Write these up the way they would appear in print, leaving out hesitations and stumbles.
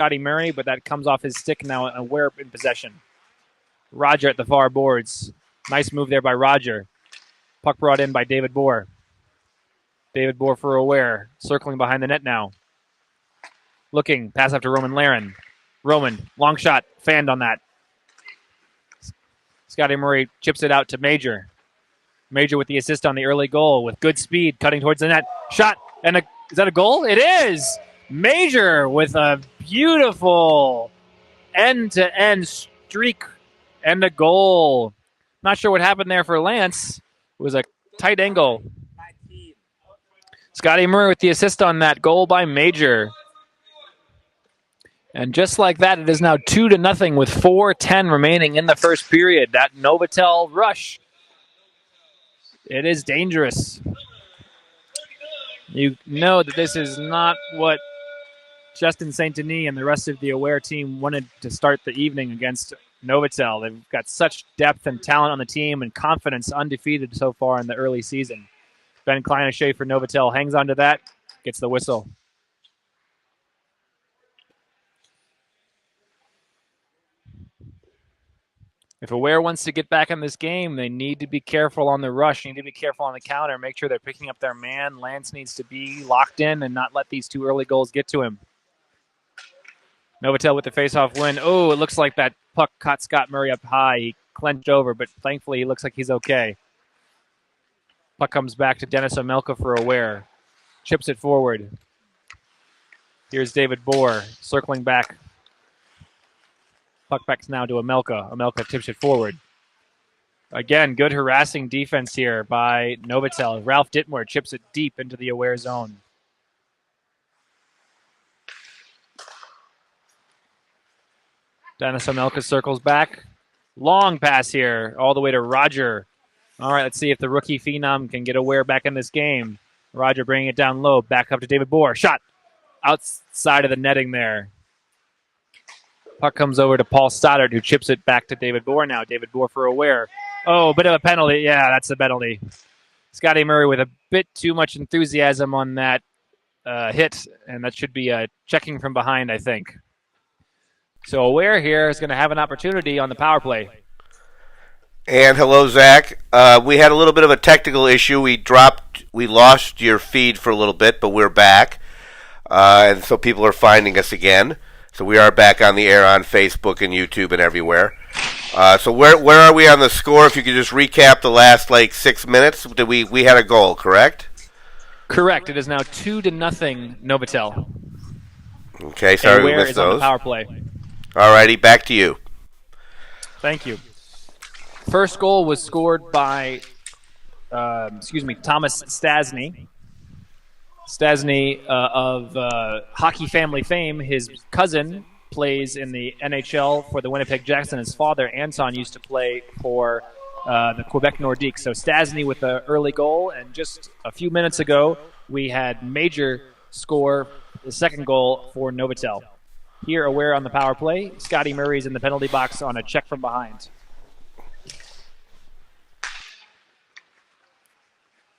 Scotty Murray, but that comes off his stick now. Aware in possession. Roger at the far boards. Nice move there by Roger. Puck brought in by David Bohr. David Bohr for Aware. Circling behind the net now. Looking. Pass up to Roman Laren. Roman. Long shot. Fanned on that. Scotty Murray chips it out to Major. Major with the assist on the early goal with good speed, cutting towards the net. Shot. And is that a goal? It is. Major with a beautiful end-to-end streak and a goal. Not sure what happened there for Lance. It was a tight angle. Scotty Murray with the assist on that goal by Major. And just like that, it is now 2-0 with 4:10 remaining in the first period. That Novotel rush, it is dangerous. You know that this is not what Justin St. Denis and the rest of the Aware team wanted to start the evening against Novotel. They've got such depth and talent on the team and confidence, undefeated so far in the early season. Ben Kleinashay for Novotel hangs on to that, gets the whistle. If Aware wants to get back in this game, they need to be careful on the rush, need to be careful on the counter, make sure they're picking up their man. Lance needs to be locked in and not let these two early goals get to him. Novotel with the faceoff win. Oh, it looks like that puck caught Scott Murray up high. He clenched over, but thankfully he looks like he's okay. Puck comes back to Dennis Omelka for Aware. Chips it forward. Here's David Bohr circling back. Puck backs now to Omelka. Omelka tips it forward. Again, good harassing defense here by Novotel. Ralph Dittmore chips it deep into the Aware zone. Dennis Omelka circles back. Long pass here all the way to Roger. All right, let's see if the rookie phenom can get Aware back in this game. Roger bringing it down low. Back up to David Bohr. Shot outside of the netting there. Puck comes over to Paul Stoddard, who chips it back to David Bohr now. David Bohr for Aware. Oh, a bit of a penalty. Yeah, that's a penalty. Scotty Murray with a bit too much enthusiasm on that hit, and that should be checking from behind, I think. So Aware here is going to have an opportunity on the power play. And hello, Zach. We had a little bit of a technical issue. We lost your feed for a little bit, but we're back. And so people are finding us again. So we are back on the air on Facebook and YouTube and everywhere. So where are we on the score? If you could just recap the last 6 minutes. We had a goal, correct? Correct. It is now 2-0 Novotel. Okay, sorry we missed those. On the power play. All righty, back to you. Thank you. First goal was scored by, Thomas Stasny. Stasny of hockey family fame. His cousin plays in the NHL for the Winnipeg Jets, and his father, Anton, used to play for the Quebec Nordiques. So Stasny with the early goal, and just a few minutes ago, we had Major score the second goal for Novotel. Here, Aware on the power play. Scotty Murray's in the penalty box on a check from behind.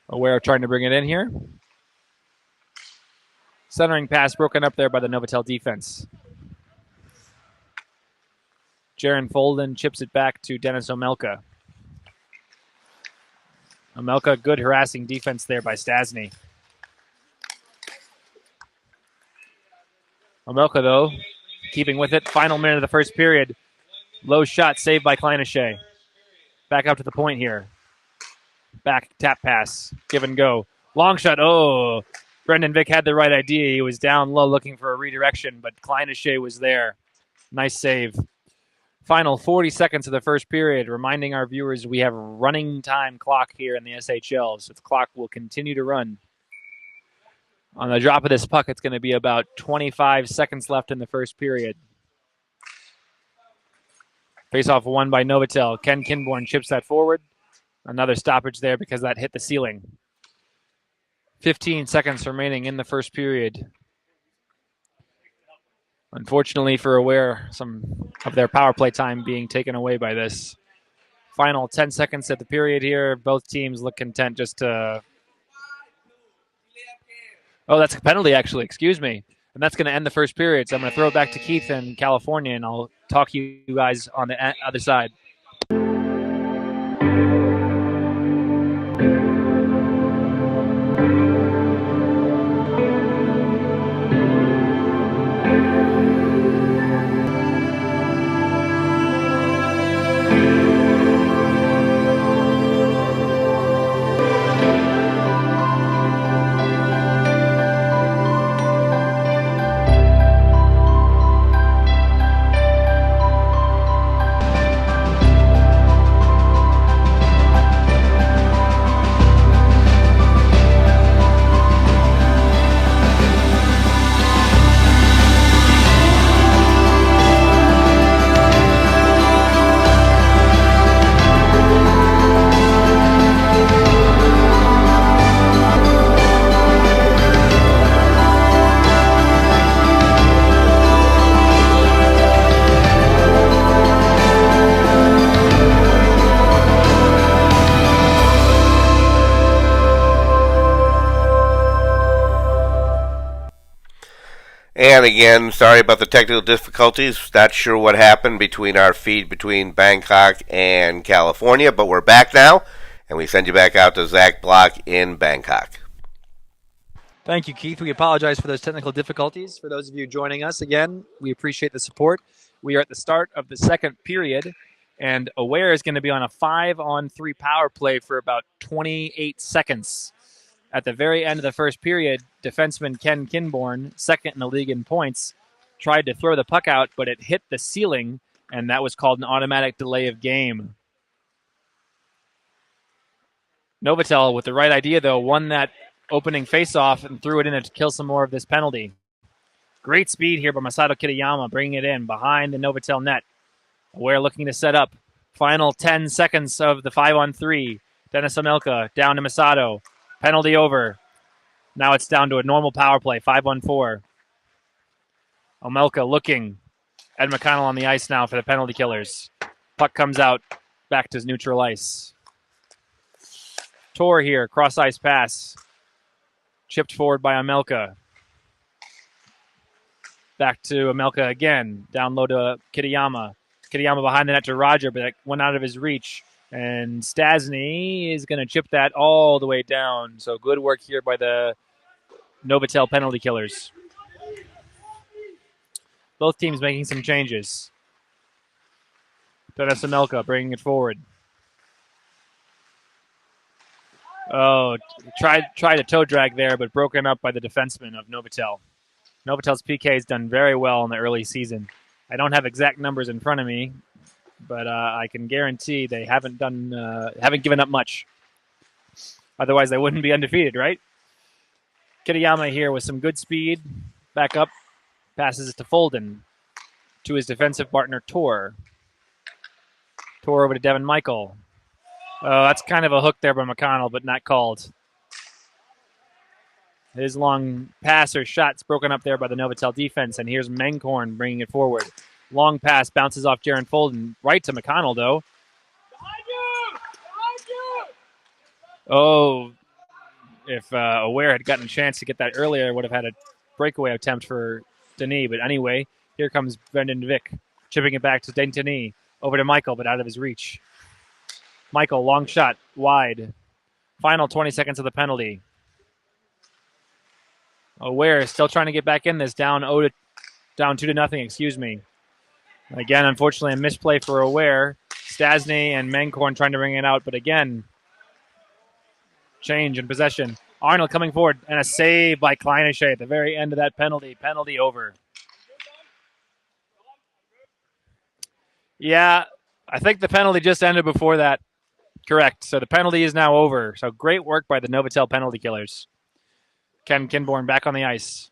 Aware trying to bring it in here. Centering pass broken up there by the Novotel defense. Jaron Folden chips it back to Dennis Omelka. Omelka, good harassing defense there by Stasny. Omelka, though, keeping with it. Final minute of the first period. Low shot saved by Kleinashay. Back up to the point here. Back tap pass. Give and go. Long shot. Oh, Brendan Vick had the right idea. He was down low looking for a redirection, but Kleinashay was there. Nice save. Final 40 seconds of the first period. Reminding our viewers we have a running time clock here in the SHL, so the clock will continue to run. On the drop of this puck, it's going to be about 25 seconds left in the first period. Face-off won by Novotel. Ken Kinborn chips that forward. Another stoppage there because that hit the ceiling. 15 seconds remaining in the first period. Unfortunately for Aware, some of their power play time being taken away by this. Final 10 seconds at the period here. Both teams look content just to... Oh, that's a penalty, actually. Excuse me. And that's going to end the first period. So I'm going to throw it back to Keith in California, and I'll talk to you guys on the other side. And again, sorry about the technical difficulties. Not sure what happened between our feed between Bangkok and California, but we're back now, and we send you back out to Zach Block in Bangkok. Thank you, Keith. We apologize for those technical difficulties. For those of you joining us again, we appreciate the support. We are at the start of the second period, and Aware is going to be on a 5-on-3 power play for about 28 seconds. At the very end of the first period, defenseman Ken Kinborn, second in the league in points, tried to throw the puck out, but it hit the ceiling, and that was called an automatic delay of game. Novotel, with the right idea, though, won that opening faceoff and threw it in to kill some more of this penalty. Great speed here by Masato Kitayama, bringing it in behind the Novotel net. Aware looking to set up. Final 10 seconds of the 5-on-3. Dennis Omelka down to Masato. Penalty over. Now it's down to a normal power play, 5-on-4. Omelka looking. Ed McConnell on the ice now for the penalty killers. Puck comes out back to neutral ice. Tor here, cross-ice pass. Chipped forward by Omelka. Back to Omelka again. Down low to Kitayama. Kitayama behind the net to Roger, but that went out of his reach. And Stasny is going to chip that all the way down. So good work here by the Novotel penalty killers. Both teams making some changes. Dennis Omelka bringing it forward. Oh, tried a toe drag there, but broken up by the defenseman of Novotel. Novatel's PK has done very well in the early season. I don't have exact numbers in front of me, but I can guarantee they haven't given up much. Otherwise, they wouldn't be undefeated, right? Kitayama here with some good speed. Back up, passes it to Folden, to his defensive partner, Tor. Tor over to Devin Michael. Oh, that's kind of a hook there by McConnell, but not called. His long pass or shot's broken up there by the Novotel defense, and here's Menghorn bringing it forward. Long pass bounces off Jaron Folden, right to McConnell, though. Oh, if Aware had gotten a chance to get that earlier, would have had a breakaway attempt for Denis. But anyway, here comes Brendan Vick, chipping it back to Denis, over to Michael, but out of his reach. Michael, long shot, wide. Final 20 seconds of the penalty. Aware still trying to get back in this, down 2-0, excuse me. Again, unfortunately, a misplay for Aware. Stasny and Menghorn trying to bring it out, but again, change in possession. Arnold coming forward, and a save by Kleinische at the very end of that penalty. Penalty over. Yeah, I think the penalty just ended before that. Correct. So the penalty is now over. So great work by the Novotel penalty killers. Ken Kinborn back on the ice.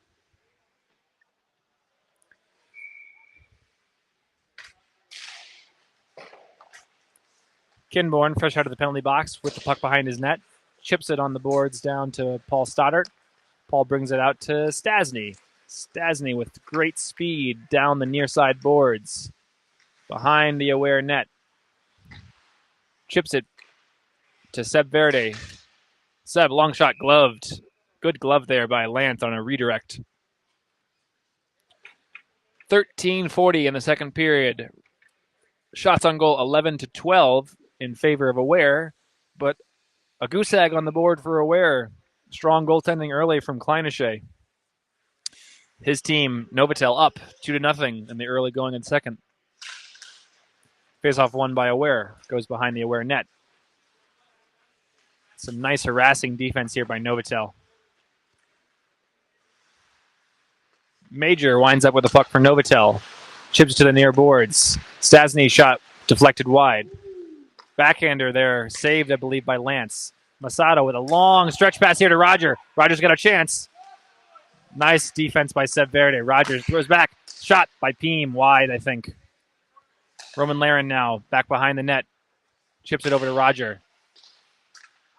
Kinborn, fresh out of the penalty box with the puck behind his net. Chips it on the boards down to Paul Stoddart. Paul brings it out to Stasny. Stasny with great speed down the near side boards. Behind the Aware net. Chips it to Seb Verde. Seb, long shot gloved. Good glove there by Lance on a redirect. 13:40 in the second period. Shots on goal 11-12 in favor of Aware, but a goose egg on the board for Aware. Strong goaltending early from Kleinische. His team, Novotel, up 2-0 in the early going in second. Face-off won by Aware. Goes behind the Aware net. Some nice harassing defense here by Novotel. Major winds up with the puck for Novotel. Chips to the near boards. Stasny shot deflected wide. Backhander there, saved, I believe, by Lance. Masato with a long stretch pass here to Roger. Roger's got a chance. Nice defense by Seb Verde. Rogers throws back. Shot by Peem, wide, I think. Roman Laren now, back behind the net. Chips it over to Roger.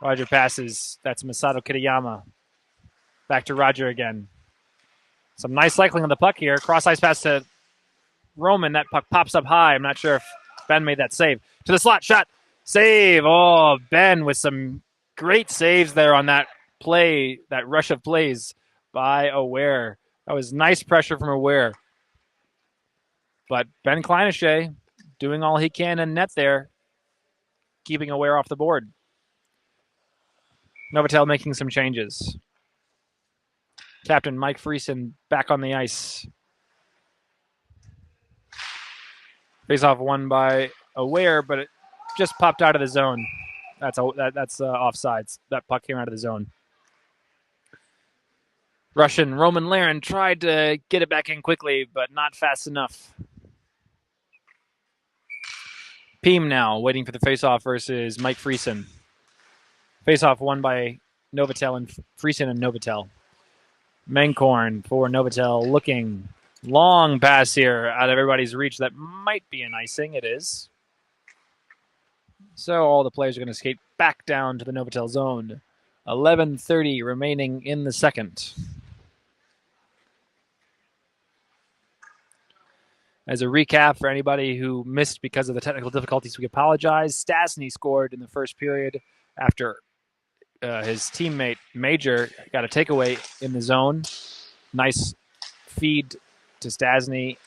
Roger passes. That's Masato Kitayama. Back to Roger again. Some nice cycling of the puck here. Cross-ice pass to Roman. That puck pops up high. I'm not sure if Ben made that save. To the slot, shot. Save. Oh, Ben with some great saves there on that play, that rush of plays by Aware. That was nice pressure from Aware. But Ben Kleinische doing all he can in net there, keeping Aware off the board. Novotel making some changes. Captain Mike Friesen back on the ice. Face-off won by Aware, but it just popped out of the zone. That's offsides. That puck came out of the zone. Russian Roman Laren tried to get it back in quickly, but not fast enough. Peem now waiting for the face-off versus Mike Friesen. Face-off won by Novotel and Friesen and Novotel. Menkorn for Novotel looking. Long pass here out of everybody's reach. That might be an icing. It is. So all the players are going to skate back down to the Novotel zone. 11:30 remaining in the second. As a recap for anybody who missed because of the technical difficulties, we apologize. Stasny scored in the first period after his teammate Major got a takeaway in the zone. Nice feed to Stasny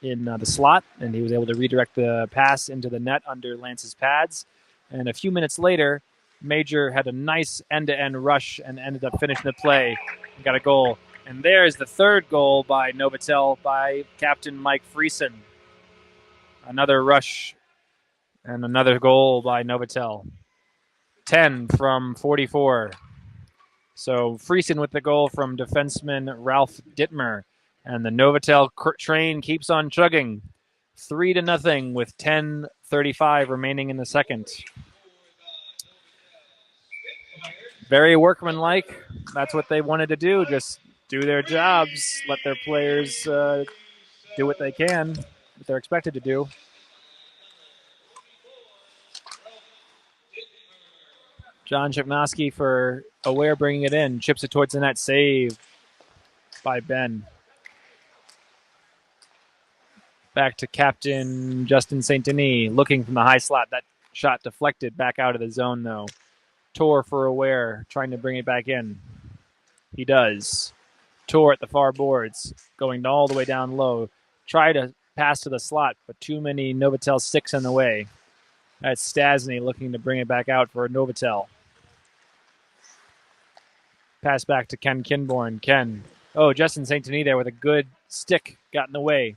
in the slot, and he was able to redirect the pass into the net under Lance's pads. And a few minutes later, Major had a nice end-to-end rush and ended up finishing the play and got a goal. And there's the third goal by Novotel by Captain Mike Friesen. Another rush and another goal by Novotel. 10 from 44. So Friesen with the goal from defenseman Ralph Dittmer. And the Novotel train keeps on chugging. 3-0 with 10:35 remaining in the second. Very workmanlike. That's what they wanted to do. Just do their jobs. Let their players do what they can, what they're expected to do. John Chipnowski for Aware bringing it in. Chips it towards the net. Save by Ben. Back to Captain Justin St. Denis, looking from the high slot. That shot deflected back out of the zone, though. Tor for Aware, trying to bring it back in. He does. Tor at the far boards, going all the way down low. Try to pass to the slot, but too many Novotel 6 in the way. That's Stasny looking to bring it back out for Novotel. Pass back to Ken Kinborn. Ken. Oh, Justin St. Denis there with a good stick. Got in the way.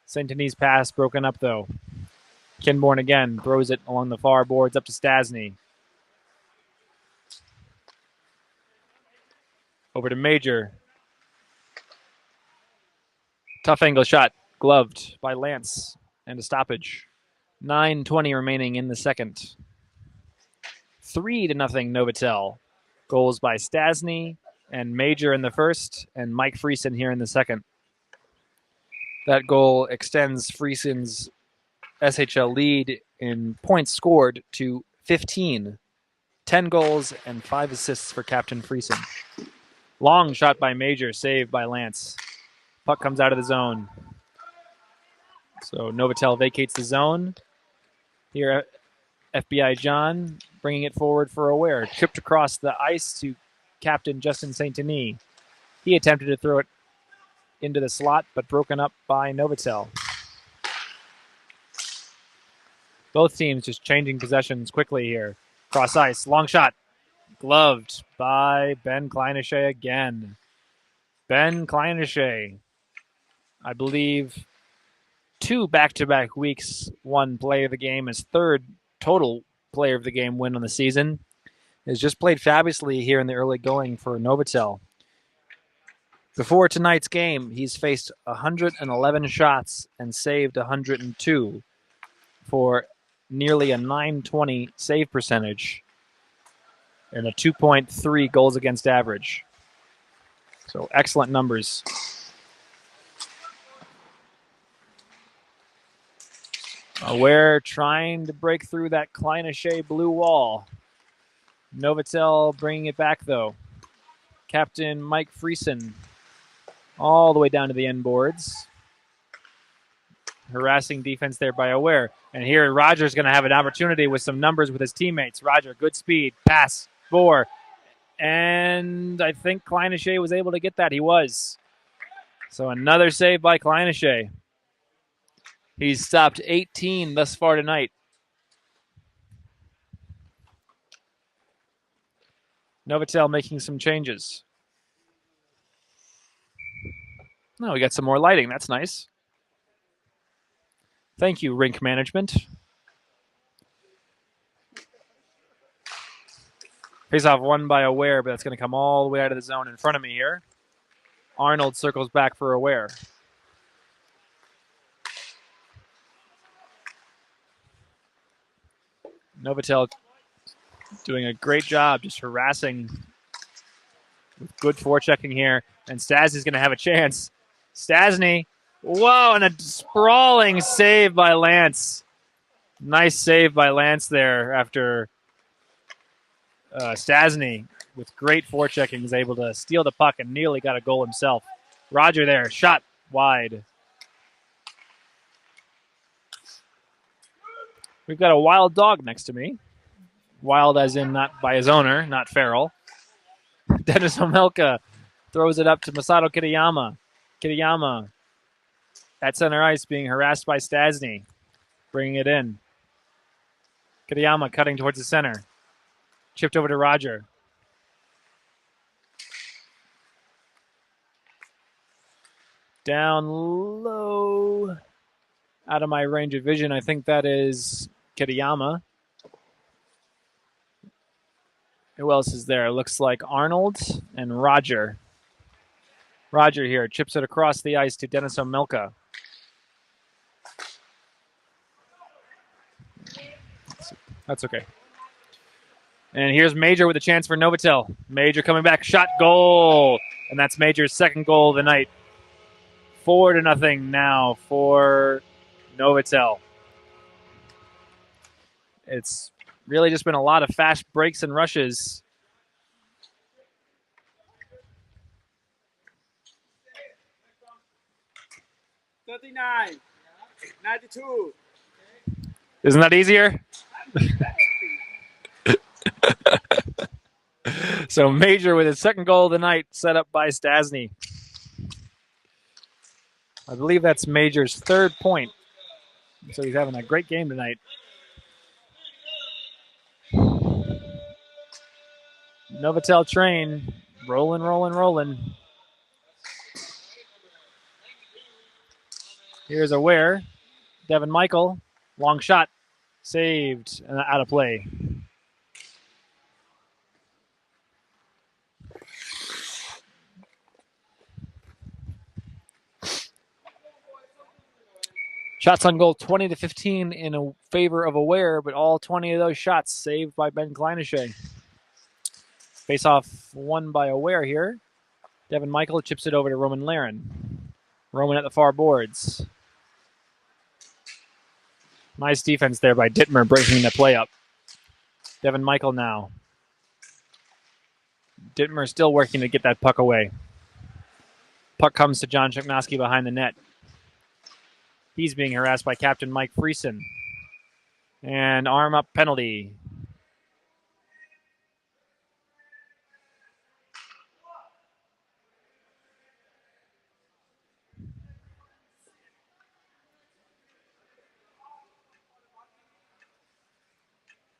St. Denis' pass broken up, though. Kinborn again throws it along the far boards up to Stasny. Over to Major. Tough angle shot. Gloved by Lance. And a stoppage. 9:20 remaining in the second. 3-0 Novotel. Goals by Stasny and Major in the first, and Mike Friesen here in the second. That goal extends Friesen's SHL lead in points scored to 15. 10 goals and 5 assists for Captain Friesen. Long shot by Major, saved by Lance. Puck comes out of the zone. So Novotel vacates the zone. Here, FBI John bringing it forward for Aware. Tripped across the ice to Captain Justin St. Denis. He attempted to throw it into the slot, but broken up by Novotel. Both teams just changing possessions quickly here. Cross ice, long shot. Gloved by Ben Kleinische again. Ben Kleinische, I believe, 2 back-to-back weeks won player of the game, his 3rd total player of the game win on the season. Has just played fabulously here in the early going for Novotel. Before tonight's game, he's faced 111 shots and saved 102 for nearly a .920 save percentage and a 2.3 goals against average. So excellent numbers. We're trying to break through that Kleinische blue wall. Novotel bringing it back, though. Captain Mike Friesen all the way down to the end boards. Harassing defense there by Aware. And here Roger's going to have an opportunity with some numbers with his teammates. Roger, good speed, pass, 4. And I think Kleinische was able to get that. He was. So another save by Kleinische. He's stopped 18 thus far tonight. Novotel making some changes. Oh, we got some more lighting. That's nice. Thank you, rink management. Face-off won by Aware, but that's going to come all the way out of the zone in front of me here. Arnold circles back for Aware. Novotel doing a great job just harassing with good forechecking here. And Stasny's going to have a chance. Stasny. Whoa, and a sprawling save by Lance. Nice save by Lance there after Stasny, with great forechecking, is able to steal the puck and nearly got a goal himself. Roger there, shot wide. We've got a wild dog next to me. Wild as in not by his owner, not feral. Dennis Omelka throws it up to Masato Kitayama. Kitayama at center ice being harassed by Stasny. Bringing it in. Kitayama cutting towards the center. Chipped over to Roger. Down low. Out of my range of vision. I think that is Kitayama. Who else is there? Looks like Arnold and Roger. Roger here chips it across the ice to Dennis Omelka. That's okay. And here's Major with a chance for Novotel. Major coming back, shot, goal. And that's Major's second goal of the night. 4-0 now for Novotel. It's really just been a lot of fast breaks and rushes. $39, $92. Isn't that easier? So Major with his second goal of the night, set up by Stasny. I believe that's Major's 3rd point. So he's having a great game tonight. Novotel train, rolling. Here's Aware. Devin Michael, long shot, saved and out of play. Shots on goal 20-15 in a favor of Aware, but all 20 of those shots saved by Ben Kleinische. Face-off won by Aware here. Devin Michael chips it over to Roman Laren. Roman at the far boards. Nice defense there by Dittmer, breaking the play up. Devin Michael now. Dittmer still working to get that puck away. Puck comes to John Chuknoski behind the net. He's being harassed by Captain Mike Friesen. And arm up penalty.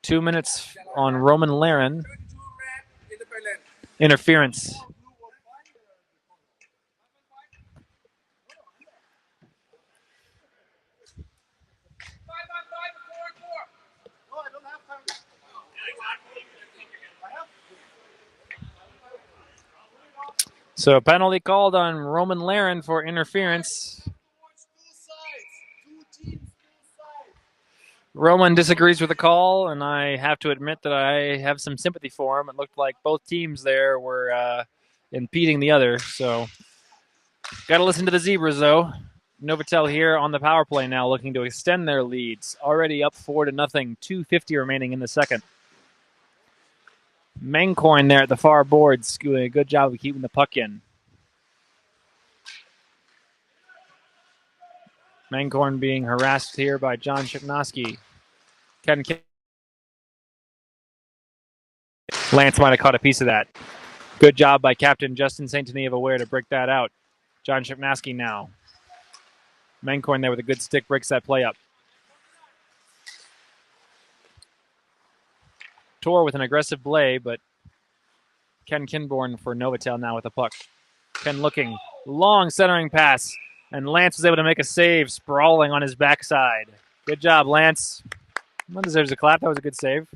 2 minutes on Roman Laren. Interference. So a penalty called on Roman Laren for interference. Roman disagrees with the call, and I have to admit that I have some sympathy for him. It looked like both teams there were impeding the other. So got to listen to the Zebras, though. Novotel here on the power play now, looking to extend their leads. Already up 4-0. 2:50 remaining in the second. Mancoin there at the far boards doing a good job of keeping the puck in. Mancorn being harassed here by John Shipnowski. Lance might have caught a piece of that. Good job by Captain Justin St. Denis of Aware to break that out. John Shipnowski now. Mancorn there with a good stick breaks that play up. Tor with an aggressive play, but Ken Kinborn for Novotel now with the puck. Ken looking. Long centering pass. And Lance was able to make a save, sprawling on his backside. Good job, Lance. One deserves a clap. That was a good save.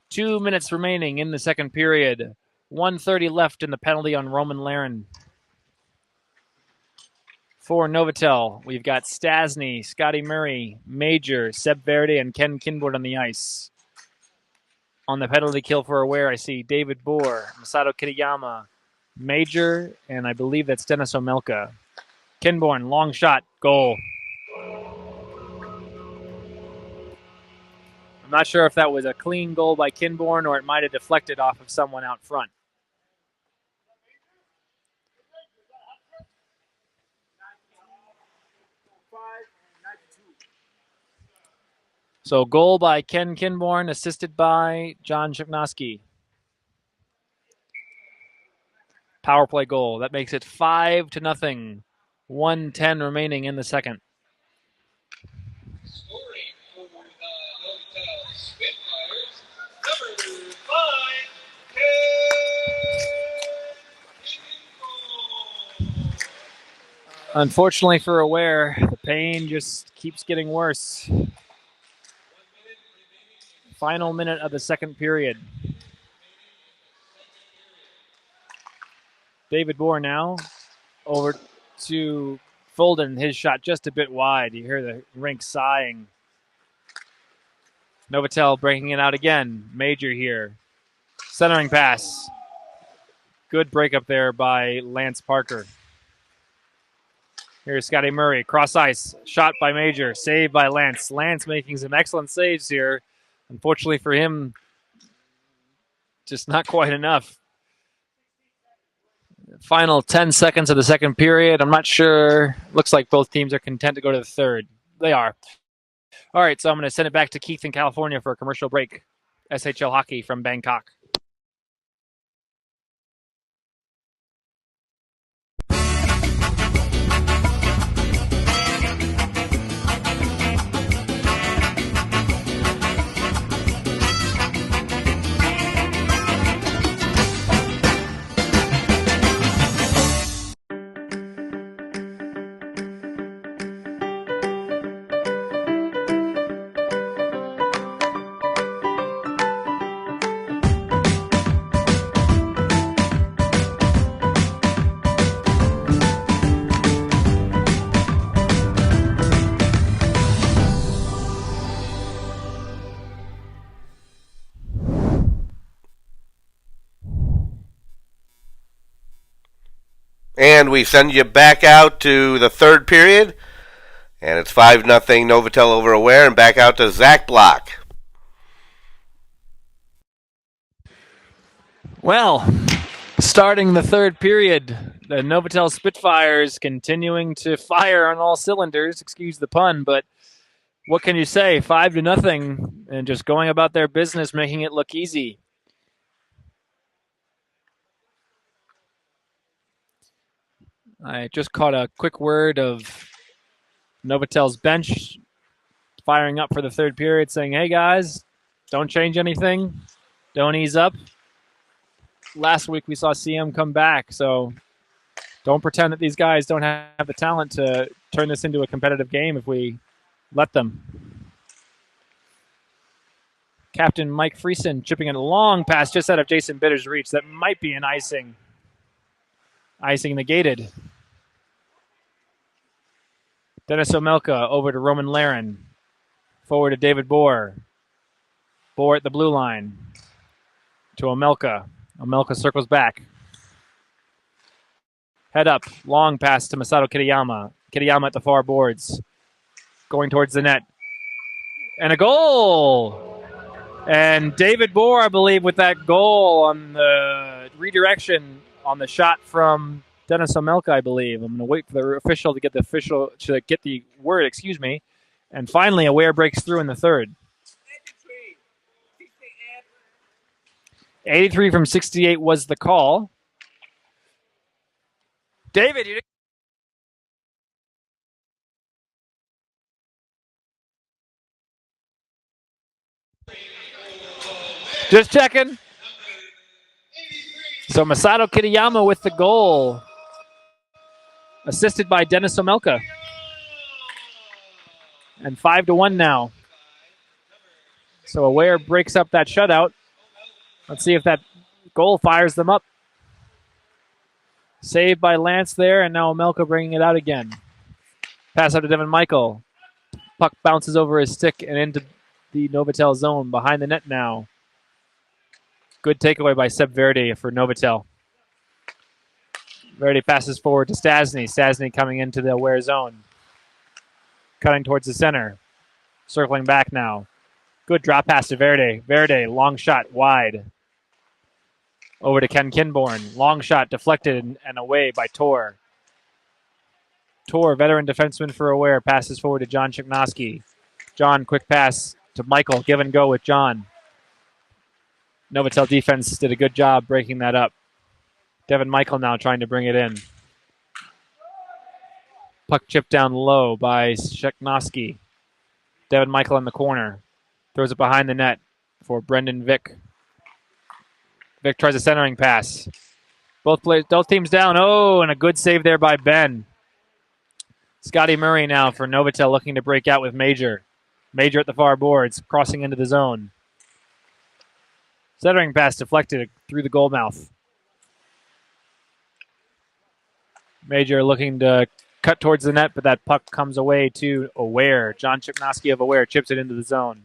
2 minutes remaining in the second period. 1:30 left in the penalty on Roman Laren. For Novotel, we've got Stasny, Scotty Murray, Major, Seb Verde, and Ken Kinborn on the ice. On the penalty kill for Aware, I see David Boer, Masato Kitayama, Major, and I believe that's Dennis Omelka. Kinborn, long shot, goal. I'm not sure if that was a clean goal by Kinborn or it might have deflected off of someone out front. So goal by Ken Kinborn, assisted by John Shipnowski. Power play goal. That makes it 5-0. 1:10 remaining in the second. Scoring for the Novotel Spitfires, number 5, Ken. Unfortunately for Aware, the pain just keeps getting worse. Final minute of the second period. David Boer now over to Fulden. His shot just a bit wide. You hear the rink sighing. Novotel breaking it out again. Major here. Centering pass. Good breakup there by Lance Parker. Here's Scotty Murray. Cross ice. Shot by Major. Saved by Lance. Lance making some excellent saves here. Unfortunately for him, just not quite enough. Final 10 seconds of the second period. I'm not sure. Looks like both teams are content to go to the third. They are. All right, so I'm going to send it back to Keith in California for a commercial break. SHL Hockey from Bangkok. And we send you back out to the third period. And it's 5-0 Novotel over Aware, and back out to Zach Block. Well, starting the third period, the Novotel Spitfires continuing to fire on all cylinders, excuse the pun, but what can you say? 5-0 and just going about their business, making it look easy. I just caught a quick word of Novotel's bench firing up for the third period, saying, hey, guys, don't change anything. Don't ease up. Last week we saw Siam come back, so don't pretend that these guys don't have the talent to turn this into a competitive game if we let them. Captain Mike Friesen chipping in a long pass just out of Jason Bitter's reach. That might be an icing. Icing negated. Dennis Omelka over to Roman Laren. Forward to David Bohr. Bohr at the blue line. To Omelka. Omelka circles back. Head up. Long pass to Masato Kitayama. Kitayama at the far boards. Going towards the net. And a goal! And David Bohr, I believe, with that goal on the redirection on the shot from Dennis Omelka, I believe. I'm going to wait for the official to get the word, And finally, Aware breaks through in the third. 83 from 68 was the call. David, you just checking. So Masato Kitayama with the goal, assisted by Dennis Omelka. And 5-1 now. So Aware breaks up that shutout. Let's see if that goal fires them up. Saved by Lance there, and now Omelka bringing it out again. Pass out to Devin Michael. Puck bounces over his stick and into the Novotel zone. Behind the net now. Good takeaway by Seb Verde for Novotel. Verde passes forward to Stasny. Stasny coming into the Aware zone. Cutting towards the center. Circling back now. Good drop pass to Verde. Verde, long shot, wide. Over to Ken Kinborn. Long shot deflected and away by Tor. Tor, veteran defenseman for Aware, passes forward to John Chiknoski. John, quick pass to Michael. Give and go with John. Novotel defense did a good job breaking that up. Devin Michael now trying to bring it in. Puck chipped down low by Chiknoski. Devin Michael in the corner. Throws it behind the net for Brendan Vick. Vick tries a centering pass. Both teams down. Oh, and a good save there by Ben. Scotty Murray now for Novotel looking to break out with Major. Major at the far boards, crossing into the zone. Centering pass deflected through the goal mouth. Major looking to cut towards the net, but that puck comes away to Aware. John Chiknoski of Aware chips it into the zone.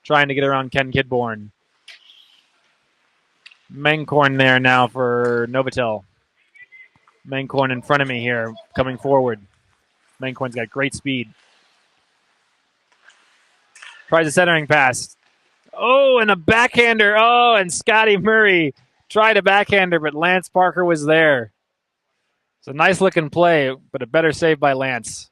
Trying to get around Ken Kidborn. Menkorn there now for Novotel. Menkorn in front of me here, coming forward. Menkorn's got great speed. Tries a centering pass. Oh, and a backhander. Oh, and Scotty Murray tried a backhander, but Lance Parker was there. It's a nice looking play, but a better save by Lance.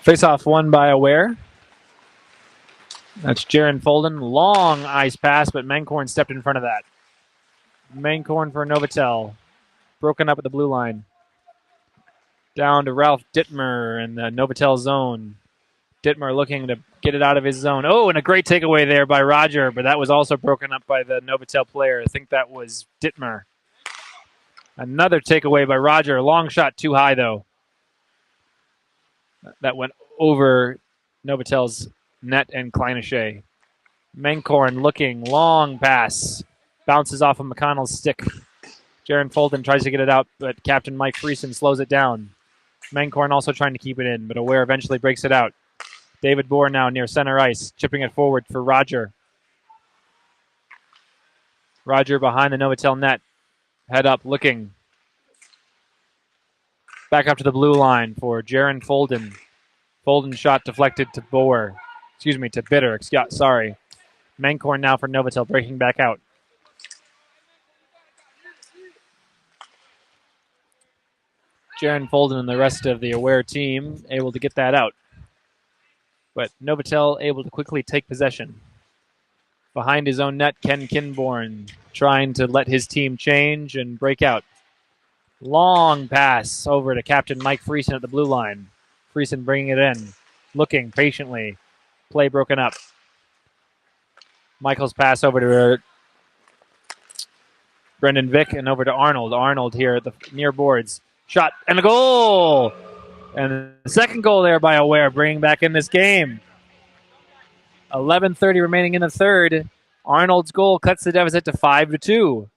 Face-off won by Aware. That's Jaron Folden. Long ice pass, but Menkorn stepped in front of that. Menkorn for Novotel. Broken up at the blue line. Down to Ralph Dittmer in the Novotel zone. Dittmer looking to get it out of his zone. Oh, and a great takeaway there by Roger, but that was also broken up by the Novotel player. I think that was Dittmer. Another takeaway by Roger. Long shot too high, though. That went over Novotel's net and Kleinashe. Menkorn looking, long pass. Bounces off of McConnell's stick. Jaron Folden tries to get it out, but Captain Mike Friesen slows it down. Menkorn also trying to keep it in, but Aware eventually breaks it out. David Bohr now near center ice, chipping it forward for Roger. Roger behind the Novotel net. Head up, looking. Back up to the blue line for Jaron Folden. Folden shot deflected to Bohr. To Bitter. Sorry. Menkorn now for Novotel, breaking back out. Jaron Folden and the rest of the Aware team able to get that out. But Novotel able to quickly take possession. Behind his own net, Ken Kinborn trying to let his team change and break out. Long pass over to Captain Mike Friesen at the blue line. Friesen bringing it in, looking patiently. Play broken up. Michael's pass over to Brendan Vick and over to Arnold. Arnold here at the near boards. Shot and a goal! And the second goal there by Aware, bringing back in this game. 11:30 remaining in the third. Arnold's goal cuts the deficit to 5-2.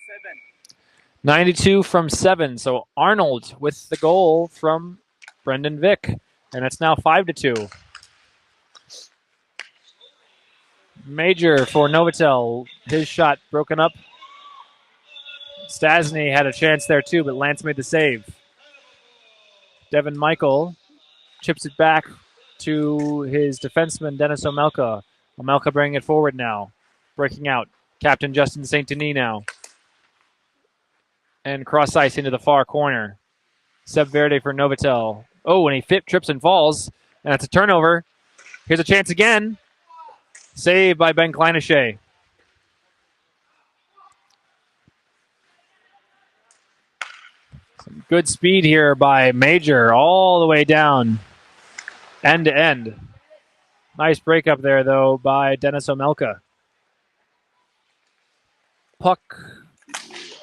Seven. 92 from 7. So Arnold with the goal from Brendan Vick. And it's now 5-2. Major for Novotel. His shot broken up. Stasny had a chance there too, but Lance made the save. Devin Michael chips it back to his defenseman, Dennis Omelka. Omelka bringing it forward now. Breaking out. Captain Justin St. Denis now. And cross ice into the far corner. Seb Verde for Novotel. Oh, and he trips and falls. And that's a turnover. Here's a chance again. Saved by Ben Kleinashe. Some good speed here by Major all the way down. End to end. Nice breakup there, though, by Dennis Omelka. Puck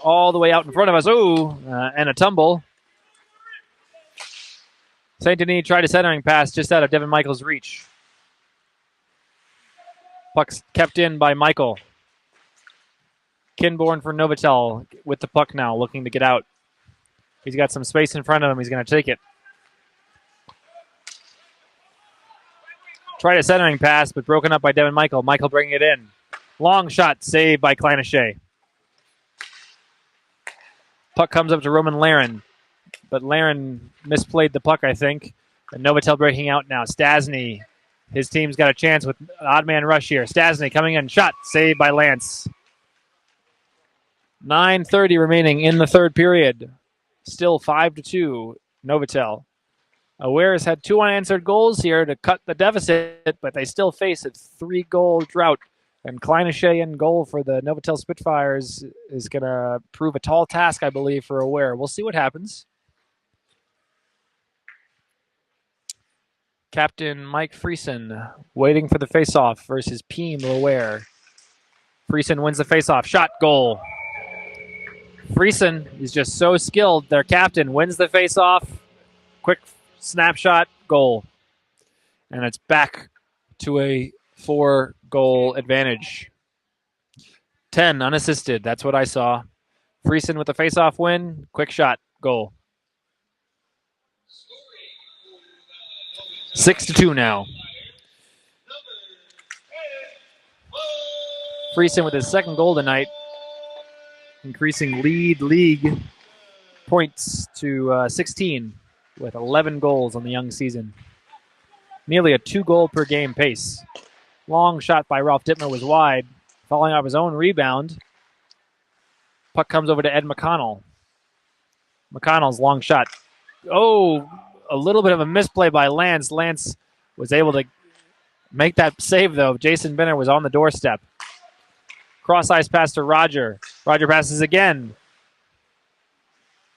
all the way out in front of us. Ooh, and a tumble. St. Denis tried a centering pass just out of Devin Michael's reach. Puck's kept in by Michael. Kinborn for Novotel with the puck now, looking to get out. He's got some space in front of him. He's going to take it. Tried a centering pass, but broken up by Devin Michael. Michael bringing it in. Long shot, saved by Kleinashe. Puck comes up to Roman Laren, but Laren misplayed the puck, I think. And Novotel breaking out now. Stasny, his team's got a chance with an odd man rush here. Stasny coming in, shot, saved by Lance. 9:30 remaining in the third period. Still 5-2, Novotel. Aware has had 2 unanswered goals here to cut the deficit, but they still face a 3-goal drought. And Kleinashe in goal for the Novotel Spitfires is going to prove a tall task, I believe, for Aware. We'll see what happens. Captain Mike Friesen waiting for the faceoff versus Peem Aware. Friesen wins the faceoff. Shot, goal. Friesen is just so skilled. Their captain wins the faceoff. Quick snapshot, goal. And it's back to a 4-goal advantage. 10 unassisted. That's what I saw. Friesen with the faceoff win. Quick shot, goal. 6-2 now. Friesen with his second goal tonight, increasing league points to 16 with 11 goals on the young season. Nearly a 2-goal per game pace. Long shot by Ralph Dittmer was wide, falling off his own rebound. Puck comes over to Ed McConnell. McConnell's long shot. Oh, a little bit of a misplay by Lance. Lance was able to make that save, though. Jason Benner was on the doorstep. Cross-ice pass to Roger. Roger passes again.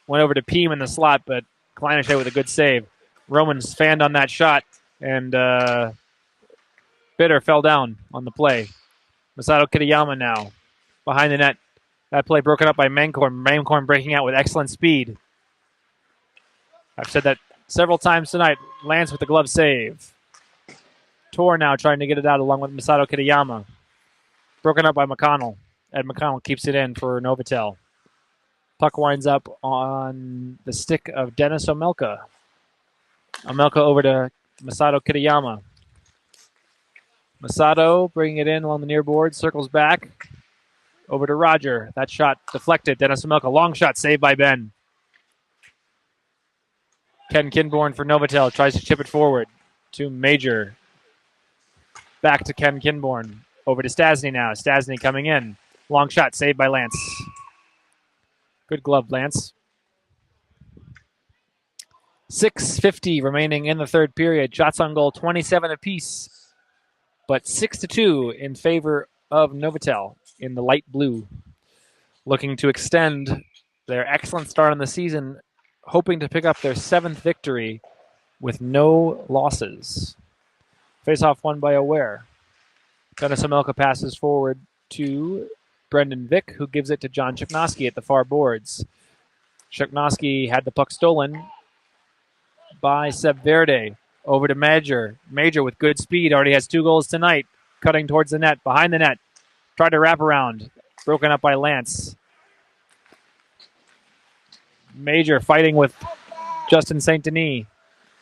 Went over to Peem in the slot, but Kleinashe with a good save. Romans fanned on that shot, and Bitter fell down on the play. Masato Kitayama now behind the net. That play broken up by Mancorn. Mancorn breaking out with excellent speed. I've said that several times tonight. Lance with the glove save. Tor now trying to get it out along with Masato Kitayama. Broken up by McConnell. Ed McConnell keeps it in for Novotel. Puck winds up on the stick of Dennis Omelka. Omelka over to Masato Kitayama. Masato bringing it in along the near board. Circles back. Over to Roger. That shot deflected. Dennis Omelka. Long shot saved by Ben. Ken Kinborn for Novotel tries to chip it forward to Major. Back to Ken Kinborn. Over to Stasny now. Stasny coming in. Long shot saved by Lance. Good glove, Lance. 6:50 remaining in the third period. Shots on goal 27 apiece, but 6-2 in favor of Novotel in the light blue. Looking to extend their excellent start on the season, hoping to pick up their 7th victory with no losses. Face-off won by Aware. Dennis Amelka passes forward to Brendan Vick, who gives it to John Chuknosky at the far boards. Chuknosky had the puck stolen by Seb Verde. Over to Major. Major with good speed, already has 2 goals tonight. Cutting towards the net, behind the net. Tried to wrap around. Broken up by Lance. Major fighting with Justin St. Denis.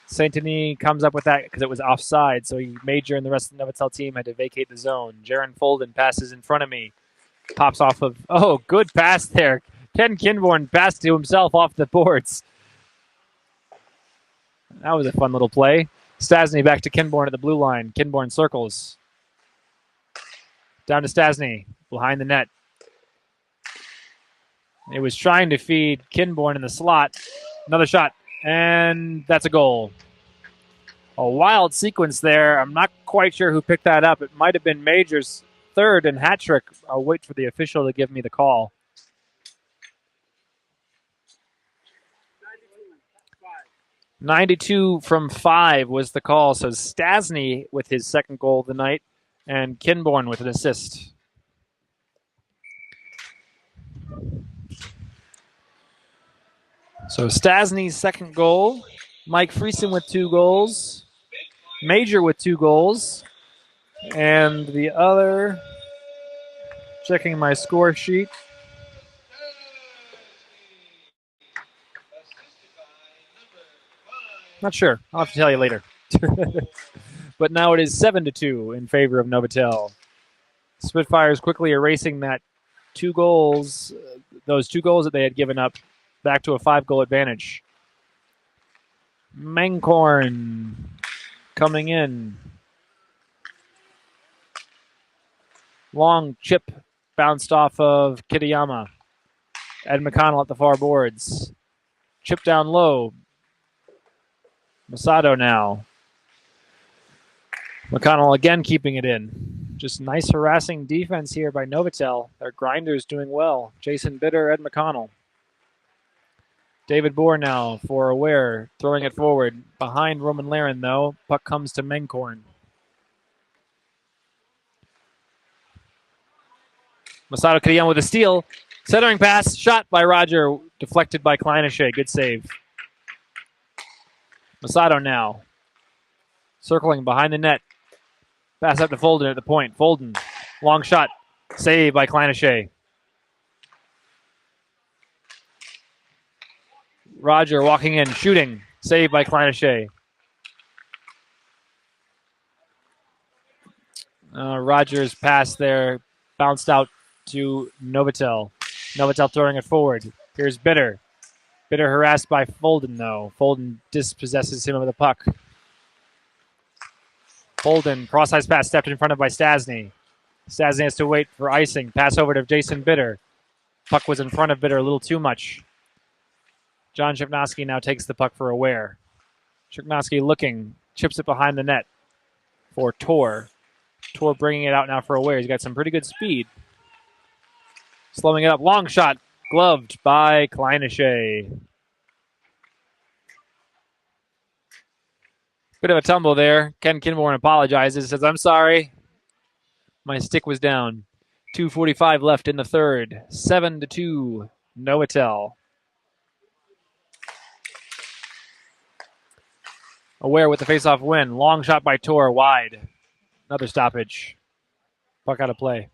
St. Denis comes up with that because it was offside, so Major and the rest of the Novotel team had to vacate the zone. Jaron Folden passes in front of me. Pops off of... Oh, good pass there. Ken Kinborn passed to himself off the boards. That was a fun little play. Stasny back to Kinborn at the blue line. Kinborn circles. Down to Stasny. Behind the net. It was trying to feed Kinborn in the slot. Another shot. And that's a goal. A wild sequence there. I'm not quite sure who picked that up. It might have been Major's third and hat trick. I'll wait for the official to give me the call. 92 from 5 was the call. So Stasny with his second goal of the night and Kinborn with an assist. So Stasny's second goal. Mike Friesen with 2 goals. Major with 2 goals. And the other, checking my score sheet. Not sure. I'll have to tell you later. But now it is 7-2 in favor of Novotel. Spitfires quickly erasing that 2 goals, those 2 goals that they had given up, back to a 5-goal advantage. Mancorn coming in. Long chip bounced off of Kitayama. Ed McConnell at the far boards. Chip down low. Masato now. McConnell again keeping it in. Just nice harassing defense here by Novotel. Their grinders doing well. Jason Bitter, Ed McConnell. David Bohr now for Aware, throwing it forward. Behind Roman Laren, though. Puck comes to Menkorn. Masato Kitayama with a steal. Centering pass, shot by Roger, deflected by Kleinische. Good save. Masato now. Circling behind the net. Pass up to Folden at the point. Folden, long shot. Save by Kleinische. Roger walking in, shooting. Save by Kleinische. Roger's pass there bounced out to Novotel. Novotel throwing it forward. Here's Bitter. Bitter harassed by Folden, though. Folden dispossesses him of the puck. Folden, cross-ice pass, stepped in front of by Stasny. Stasny has to wait for icing. Pass over to Jason Bitter. Puck was in front of Bitter a little too much. John Chuknosky now takes the puck for Aware. Chuknosky looking, chips it behind the net for Tor. Tor bringing it out now for Aware. He's got some pretty good speed. Slowing it up. Long shot. Gloved by Kleinische. Bit of a tumble there. Ken Kinborn apologizes. Says, I'm sorry. My stick was down. 2:45 left in the third. 7-2. Novotel. Aware with the faceoff win. Long shot by Tor. Wide. Another stoppage. Puck out of play.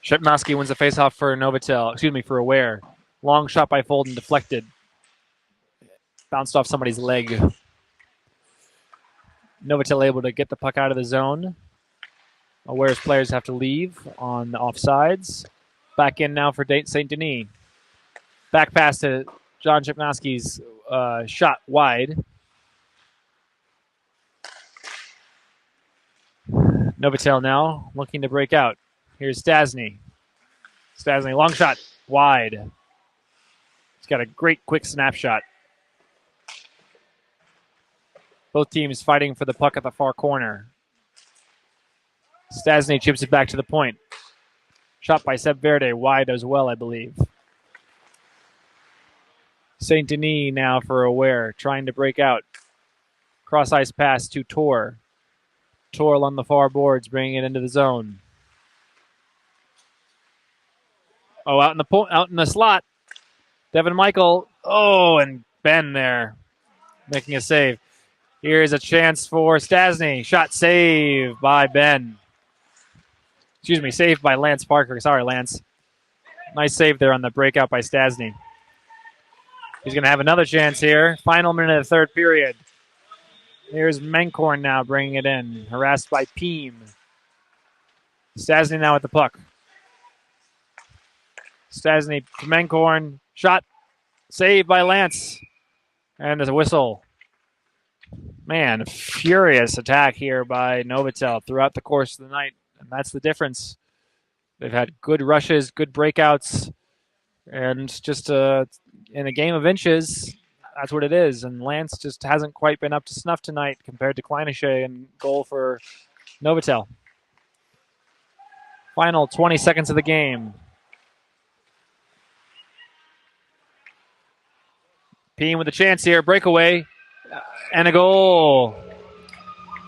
Chuknosky wins the faceoff for Novotel. For Aware. Long shot by Folden, deflected. Bounced off somebody's leg. Novotel able to get the puck out of the zone. Aware's players have to leave on the offsides. Back in now for St. Denis. Back pass to John Chipnowski's shot wide. Novotel now looking to break out. Here's Stasny. Stasny, long shot, wide. He's got a great quick snapshot. Both teams fighting for the puck at the far corner. Stasny chips it back to the point. Shot by Seb Verde, wide as well, I believe. St. Denis now for Aware, trying to break out. Cross-ice pass to Tor. Tor on the far boards, bringing it into the zone. Oh, out in the slot. Devin Michael. Oh, and Ben there making a save. Here's a chance for Stasny. Shot save by Ben. Excuse me, saved by Lance Parker. Sorry, Lance. Nice save there on the breakout by Stasny. He's going to have another chance here. Final minute of the third period. Here's Menkorn now bringing it in. Harassed by Peem. Stasny now with the puck. Stasny to Menkorn. Shot. Saved by Lance. And there's a whistle. Man, furious attack here by Novotel throughout the course of the night. And that's the difference. They've had good rushes, good breakouts. And just in a game of inches, that's what it is. And Lance just hasn't quite been up to snuff tonight compared to Kleinashe and goal for Novotel. Final 20 seconds of the game. Peem with a chance here, breakaway, and a goal.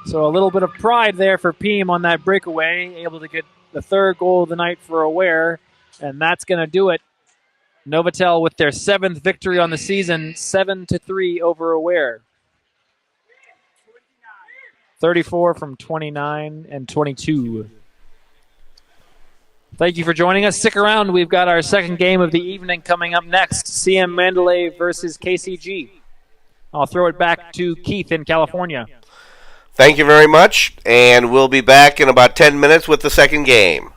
So a little bit of pride there for Peem on that breakaway, able to get the third goal of the night for Aware, and that's going to do it. Novotel with their 7th victory on the season, 7-3 over Aware. 34 from 29 and 22. Thank you for joining us. Stick around. We've got our second game of the evening coming up next. Siam Mandalay versus KCG. I'll throw it back to Keith in California. Thank you very much, and we'll be back in about 10 minutes with the second game.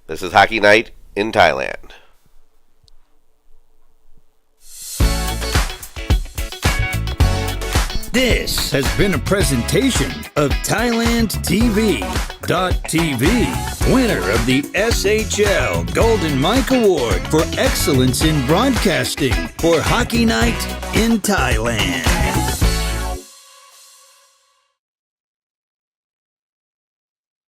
This is Hockey Night in Thailand. This has been a presentation of Thailand TV.tv, winner of the SHL Golden Mike Award for Excellence in Broadcasting for Hockey Night in Thailand.